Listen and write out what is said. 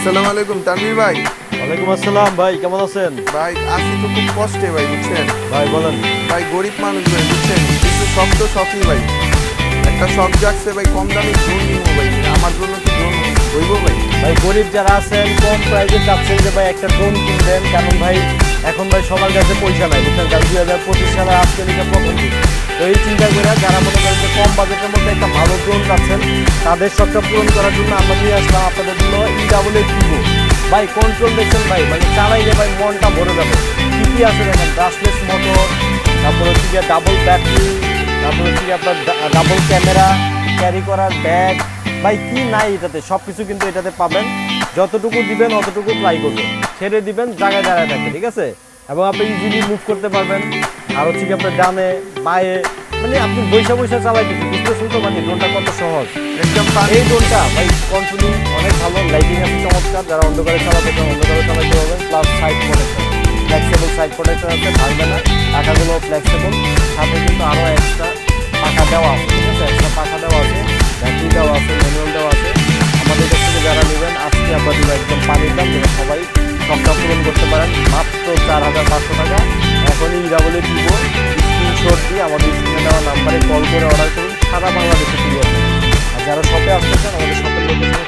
আসসালামু আলাইকুম তানভীর ভাই। ওয়ালাইকুম আসসালাম ভাই, কেমন আছেন? ভাই আছি তো খুব কষ্টে ভাই, বুঝছেন ভাই বলেন। ভাই, গরিব মানুষ ভাই, বুঝছেন, কিন্তু শখ তো শখই ভাই। একটা শখ জাগছে ভাই, কম দামি ড্রোন নিবো ভাই। আমার জন্য কি ড্রোন হইব ভাই? ভাই গরিব যারা আছেন কম প্রাইসে চাচ্ছেন যে ভাই একটা ড্রোন কিনবেন, কারণ ভাই এখন ভাই সবার কাছে পয়সা নাই, বুঝছেন, কারণ 2025 সালে আজকে থেকে প্রথম দিন। তো এই চিন্তা করে যারা মনে করেন যে কম বাজেটের মধ্যে একটা ভালো ড্রোন চাচ্ছেন, তাদের শখটা পূরণ করার জন্য আমরা নিয়ে আসলাম আপনাদের জন্য EW ভাই। কন্ট্রোল দেখছেন ভাই, মানে চালাইলে ভাই মনটা ভরে যাবে। কি কি আছে দেখেন, ব্রাশলেস মোটর, তারপর হচ্ছে গিয়ে ডাবল ব্যাটারি, তারপর হচ্ছে গিয়ে আপনার ডাবল ক্যামেরা, ক্যারি করার ব্যাগ, ভাই কি নাই এটাতে, সব কিছু কিন্তু এটাতে পাবেন। যতটুকু দিবেন অতটুকু ট্রাই করবেন, ছেড়ে দিবেন জায়গায় দাঁড়ায় থাকে, ঠিক আছে। এবং আপনি ইজিলি মুভ করতে পারবেন। আর হচ্ছে কি আপনার ডানে বায়ে, মানে আপনি বৈশা বৈশা চালাইতেছেন, বুঝতেছেন তো মানে ড্রোনটা কত সহজ। একদম এই ড্রোনটা ভাই কন্ট্রোলিং অনেক ভালো, লাইটিং আছে চমৎকার, যারা অন্ধকারে চালাতে চান অন্ধকারে চালাতে পারবেন। Plus side protector, flexible side protector আছে, ভাঙবে না, টাকাগুলো ফ্লেক্সিবল। সাথে কিন্তু আরও এক্সট্রা পাখা দেওয়া আছে, ঠিক আছে, এক্সট্রা পাখা দেওয়া আছে, ব্যাটারি দেওয়া আছে, ম্যানুয়াল দেওয়া আছে। আমাদের কাছ থেকে যারা নেবেন আজকে আপনাদের একদম পানির দাম, যেটা সবাই শখটা পূরণ করতে পারেন মাত্র 4,500 টাকা। এখনই দিব স্ক্রিনশট দিয়ে আমাদের স্ক্রিনে দেওয়া নাম্বারে কল করে অর্ডার করুন, সারা বাংলাদেশে ফ্রি আছে। আর যারা শপে আসতে চান আমাদের শপের লোকেশন